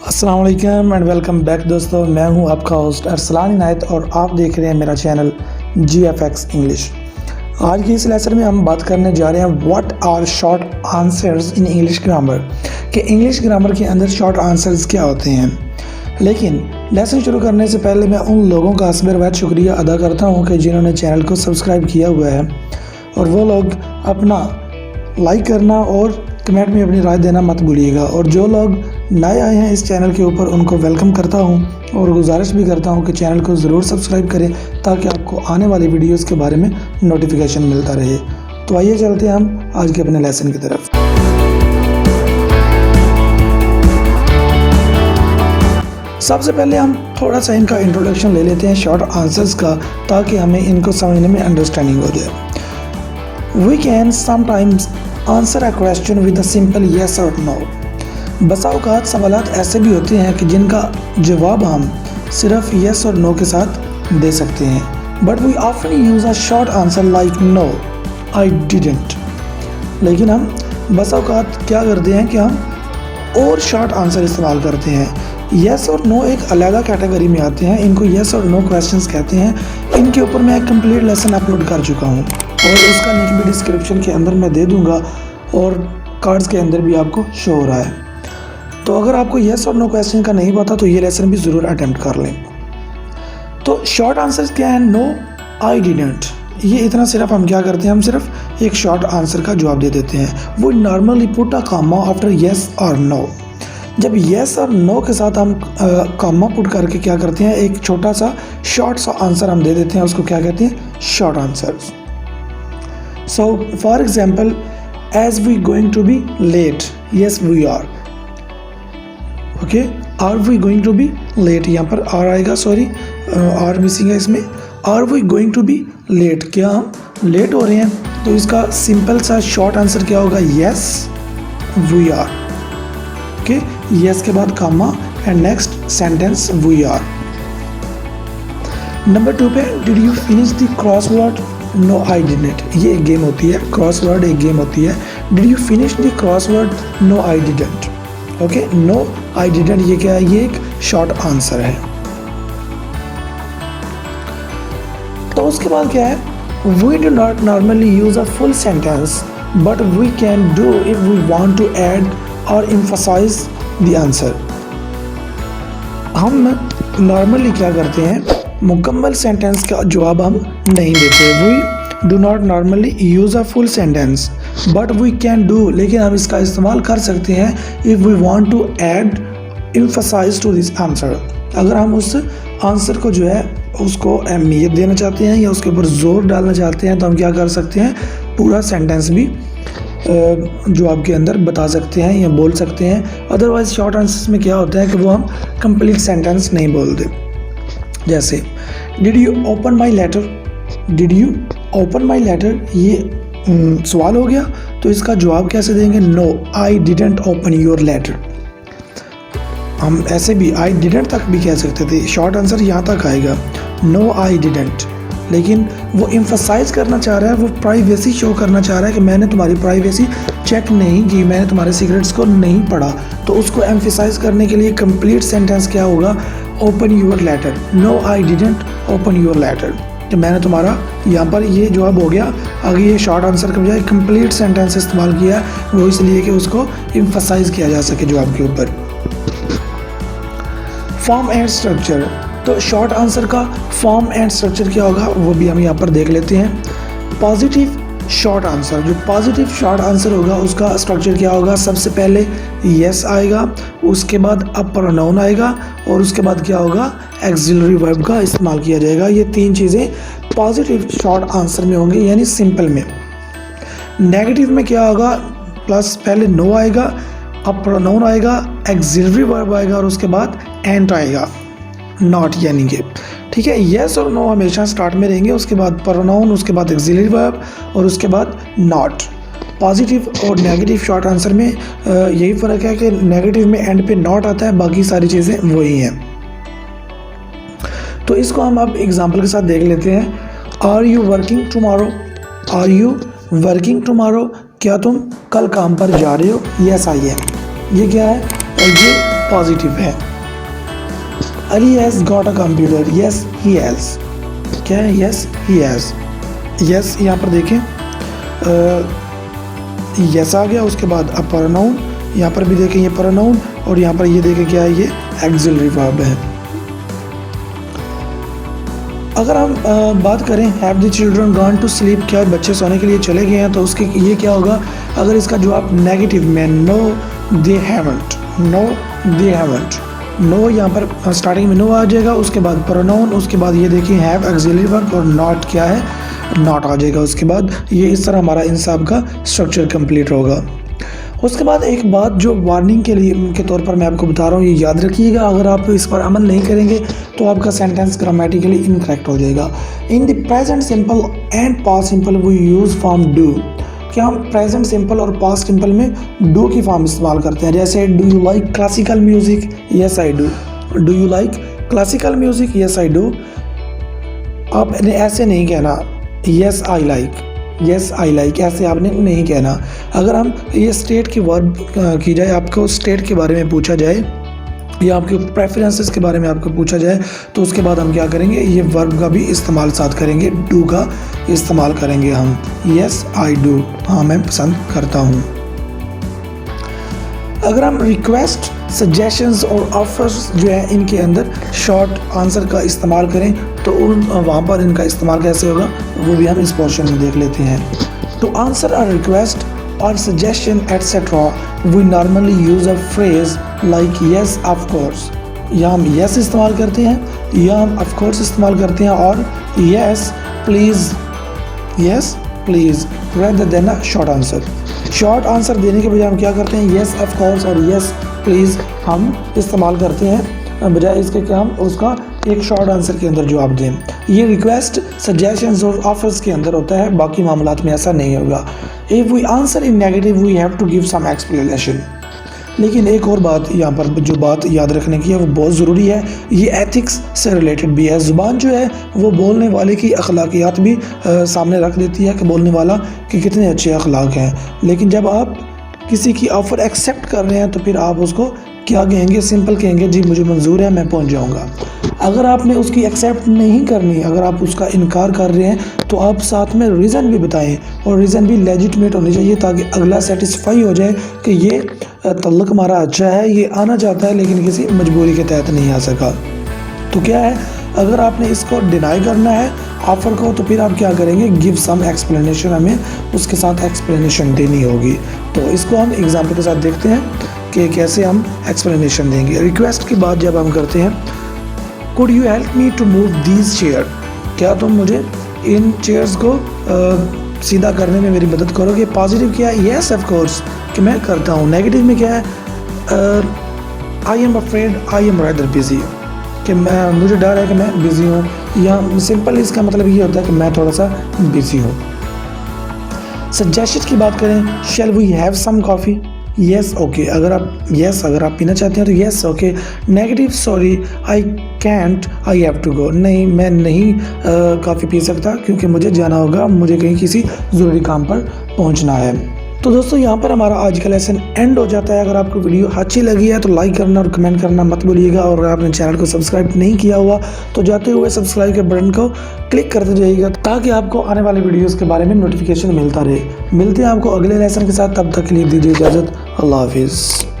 अस्सलाम वालेकुम and welcome back दोस्तों। मैं हूं आपका होस्ट अरसलान इनायत और आप देख रहे हैं मेरा चैनल GFX इंग्लिश। आज की इस लेसन में हम बात करने जा रहे हैं what are short answers in English grammar, कि इंग्लिश ग्रामर के अंदर शॉर्ट आंसर्स क्या होते हैं। लेकिन लेसन शुरू करने से पहले मैं उन लोगों का असबर शुक्रिया अदा करता हूँ कि जिन्होंने चैनल को सब्सक्राइब किया हुआ है, और वो लोग अपना लाइक करना और कमेंट में अपनी राय देना मत भूलिएगा। और जो लोग नए आए हैं इस चैनल के ऊपर उनको वेलकम करता हूं और गुजारिश भी करता हूं कि चैनल को ज़रूर सब्सक्राइब करें ताकि आपको आने वाली वीडियोस के बारे में नोटिफिकेशन मिलता रहे। तो आइए चलते हैं हम आज के अपने लेसन की तरफ। सबसे पहले हम थोड़ा सा इनका इंट्रोडक्शन ले लेते हैं शॉर्ट आंसर्स का, ताकि हमें इनको समझने में अंडरस्टैंडिंग हो जाए। We can sometimes answer a question with a simple yes और नो। बसा औक़ात सवालात ऐसे भी होते हैं कि जिनका जवाब हम सिर्फ येस और नो के साथ दे सकते हैं। But we often use a short answer like no, I didn't. लेकिन हम बसा औक़ात क्या करते हैं कि हम और शॉर्ट आंसर इस्तेमाल करते हैं। येस और नो एक अलग कैटेगरी में आते हैं, इनको येस और नो क्वेश्चंस कहते हैं। इनके ऊपर मैं एक कंप्लीट लेसन अपलोड कर चुका हूँ और उसका लिंक भी डिस्क्रिप्शन के अंदर मैं दे दूँगा और कार्ड्स के अंदर भी आपको शो हो रहा है। तो अगर आपको येस और नो क्वेश्चन का नहीं पता तो ये लेसन भी ज़रूर अटेम्प्ट कर लें। तो शॉर्ट आंसर्स क्या है? No, I didn't. ये इतना सिर्फ हम क्या करते हैं, हम सिर्फ एक शॉर्ट आंसर का जवाब दे देते हैं। वो normally put a comma after yes और नो। जब येस और नो के साथ हम कॉमा पुट करके क्या करते हैं, एक छोटा सा शॉर्ट सा आंसर हम दे देते हैं, उसको क्या कहते हैं? Short answers. So for example, as we going to be late, yes we are, okay, are we going to be late, यहाँ पर are आएगा, सॉरी are मिसिंग है इसमें। are we going to be late, क्या हम late हो रहे हैं? तो इसका सिंपल सा शॉर्ट आंसर क्या होगा? yes we are, okay, yes के बाद comma and next sentence we are। Number 2 पे did you finish the crossword? No I didn't. ये एक गेम होती है, क्रॉसवर्ड एक गेम होती है। Did you finish the crossword? No I didn't. Okay, no I didn't ये क्या है? ये एक शॉर्ट आंसर है। तो उसके बाद क्या है? We do not normally use a full sentence but we can do if we want to add और एम्फसाइज द आंसर। हम नॉर्मली क्या करते हैं, मुकम्मल सेंटेंस का जवाब हम नहीं देते। We do not normally use a full sentence but we can do, लेकिन हम इसका इस्तेमाल कर सकते हैं if we want to add emphasize to this answer. अगर हम उस आंसर को जो है उसको अहमियत देना चाहते हैं या उसके ऊपर ज़ोर डालना चाहते हैं तो हम क्या कर सकते हैं, पूरा सेंटेंस भी जवाब के अंदर बता सकते हैं या बोल सकते हैं। अदरवाइज शॉर्ट आंसर्स में क्या होता है कि वो हम कंप्लीट सेंटेंस नहीं बोलते। जैसे did you open my letter, did you open my letter, ये सवाल हो गया, तो इसका जवाब कैसे देंगे? No I didn't open your letter. हम ऐसे भी आई डिडंट तक भी कह सकते थे, शॉर्ट आंसर यहाँ तक आएगा, नो आई डिडंट। लेकिन वो एम्फसाइज करना चाह रहा है, वो प्राइवेसी शो करना चाह रहा है कि मैंने तुम्हारी प्राइवेसी चेक नहीं की, मैंने तुम्हारे सीक्रेट्स को नहीं पढ़ा। तो उसको एम्फसाइज करने के लिए कंप्लीट सेंटेंस क्या होगा? Open your letter. No I didn't open your letter. तो मैंने तुम्हारा यहाँ पर ये जवाब हो गया। आगे ये शॉर्ट आंसर के बजाय कंप्लीट सेंटेंस इस्तेमाल किया, वो इसलिए कि उसको एम्फसाइज किया जा सके जवाब के ऊपर। फॉर्म एंड स्ट्रक्चर, तो शॉर्ट आंसर का फॉर्म एंड स्ट्रक्चर क्या होगा वो भी हम यहाँ पर देख लेते हैं। पॉजिटिव शॉर्ट आंसर, जो पॉजिटिव शॉर्ट आंसर होगा उसका स्ट्रक्चर क्या होगा? सबसे पहले येस आएगा, उसके बाद अ प्रोनाउन आएगा और उसके बाद क्या होगा? एक्सिलरी वर्ब का इस्तेमाल किया जाएगा। ये तीन चीज़ें पॉजिटिव शॉर्ट आंसर में होंगी, यानी सिंपल में। नेगेटिव में क्या होगा? प्लस पहले नो आएगा, अ प्रोनाउन आएगा, एक्सिलरी वर्ब आएगा और उसके बाद एंड आएगा, नॉट यानी कि। ठीक है, येस और नो हमेशा स्टार्ट में रहेंगे, उसके बाद प्रोनाउन, उसके बाद एक्सिलरी वर्ब और उसके बाद नॉट। पॉजिटिव और नेगेटिव शॉर्ट आंसर में यही फ़र्क है कि नेगेटिव में एंड पे नॉट आता है, बाकी सारी चीज़ें वही हैं। तो इसको हम अब एग्जांपल के साथ देख लेते हैं। Are you working tomorrow? Are you working tomorrow, क्या तुम कल काम पर जा रहे हो? Yes I am. ये क्या है? ये पॉजिटिव है। Ali has got a computer, yes he has. क्या है? Yes he has. यस यहाँ पर देखें यस आ गया, उसके बाद अब प्रोनाउन, यहाँ पर भी देखें ये प्रोनाउन, और यहाँ पर ये देखें क्या है, ये एक्सिलरी वर्ब है। अगर हम बात करें have the children gone to sleep, क्या बच्चे सोने के लिए चले गए हैं, तो उसके ये क्या होगा? अगर इसका जवाब नेगेटिव में no they haven't, no they haven't, no यहाँ पर स्टार्टिंग में नो आ जाएगा, उसके बाद प्रोनाउन, उसके बाद ये देखिए हैव एक्सिलरी वर्ब, और नॉट क्या है? नॉट आ जाएगा उसके बाद। ये इस तरह हमारा इन सब का स्ट्रक्चर कंप्लीट होगा। उसके बाद एक बात जो वार्निंग के लिए के तौर पर मैं आपको बता रहा हूँ, ये याद रखिएगा, अगर आप इस पर अमल नहीं करेंगे तो आपका सेंटेंस ग्रामेटिकली इनकरेक्ट हो जाएगा। In the present simple and past simple we use form do. क्या हम प्रेजेंट सिंपल और पास्ट सिंपल में डू की फॉर्म इस्तेमाल करते हैं? जैसे do you like classical music, yes I do. Do you like classical music, yes I do. आपने ऐसे नहीं कहना yes I like, yes I like, ऐसे आपने नहीं कहना। अगर हम ये स्टेट की वर्ब की जाए, आपको स्टेट के बारे में पूछा जाए या आपके प्रेफरेंसेस के बारे में आपको पूछा जाए, तो उसके बाद हम क्या करेंगे? ये वर्ब का भी इस्तेमाल साथ करेंगे, डू का इस्तेमाल करेंगे हम। यस आई डू, हाँ मैं पसंद करता हूँ। अगर हम रिक्वेस्ट, सजेशंस और ऑफर्स जो है इनके अंदर शॉर्ट आंसर का इस्तेमाल करें, तो वहाँ पर इनका इस्तेमाल कैसे होगा वो भी हम इस पोर्शन में देख लेते हैं। टू आंसर अ रिक्वेस्ट और suggestion etcetera we normally use a phrase like yes of course. या हम येस इस्तेमाल करते हैं, या हम ऑफ कोर्स इस्तेमाल करते हैं, और yes please, yes please rather than a short answer. Short answer देने के बजाय हम क्या करते हैं? येस ऑफ कोर्स और येस प्लीज़ हम इस्तेमाल करते हैं, बजाय इसके कि हम उसका एक शॉर्ट आंसर के अंदर जवाब दें। ये रिक्वेस्ट, सजेशंस और ऑफर्स के अंदर होता है, बाकी मामलात में ऐसा नहीं होगा। If we answer in negative we have to give some explanation. लेकिन एक और बात यहाँ पर जो बात याद रखने की है वो बहुत ज़रूरी है, ये एथिक्स से रिलेटेड भी है। ज़ुबान जो है वो बोलने वाले की अखलाकियात भी सामने रख देती है कि बोलने वाला के कितने अच्छे अखलाक हैं। लेकिन जब आप किसी की ऑफ़र एक्सेप्ट कर रहे हैं तो फिर आप उसको क्या कहेंगे? सिंपल कहेंगे जी मुझे मंजूर है, मैं पहुंच जाऊंगा। अगर आपने उसकी एक्सेप्ट नहीं करनी, अगर आप उसका इनकार कर रहे हैं तो आप साथ में रीज़न भी बताएं, और रीज़न भी लेजिटमेट होनी चाहिए ताकि अगला सेटिस्फाई हो जाए कि ये तल्लक हमारा अच्छा है, ये आना चाहता है लेकिन किसी मजबूरी के तहत नहीं आ सका। तो क्या है, अगर आपने इसको डिनाई करना है ऑफ़र को, तो फिर आप क्या करेंगे? गिव सम एक्सप्लेनेशन, हमें उसके साथ एक्सप्लेनेशन देनी होगी। तो इसको हम एग्जाम्पल के साथ देखते हैं कि कैसे हम एक्सप्लेनेशन देंगे। रिक्वेस्ट की बात जब हम करते हैं, could you help me to move these chair, क्या तुम मुझे इन चेयर्स को सीधा करने में मेरी मदद करोगे? पॉजिटिव क्या है? येस ऑफ कोर्स, कि मैं करता हूँ। नेगेटिव में क्या है? I am afraid I am rather busy, कि मुझे डर है कि मैं बिज़ी हूँ, या सिंपल इसका मतलब ये होता है कि मैं थोड़ा सा बिज़ी हूँ। सजेशन की बात करें, shall we have some coffee, yes okay, अगर आप पीना चाहते हैं तो yes okay. Negative, sorry I can't I have to go, नहीं मैं नहीं कॉफ़ी पी सकता क्योंकि मुझे जाना होगा, मुझे कहीं किसी ज़रूरी काम पर पहुंचना है। तो दोस्तों यहाँ पर हमारा आज का लेसन एंड हो जाता है। अगर आपको वीडियो अच्छी लगी है तो लाइक करना और कमेंट करना मत भूलिएगा, और अगर आपने चैनल को सब्सक्राइब नहीं किया हुआ तो जाते हुए सब्सक्राइब के बटन को क्लिक करते जाइएगा ताकि आपको आने वाले वीडियोस के बारे में नोटिफिकेशन मिलता रहे। मिलते हैं आपको अगले लेसन के साथ, तब तक के लिए दीजिए इजाज़त। अल्लाह हाफिज़।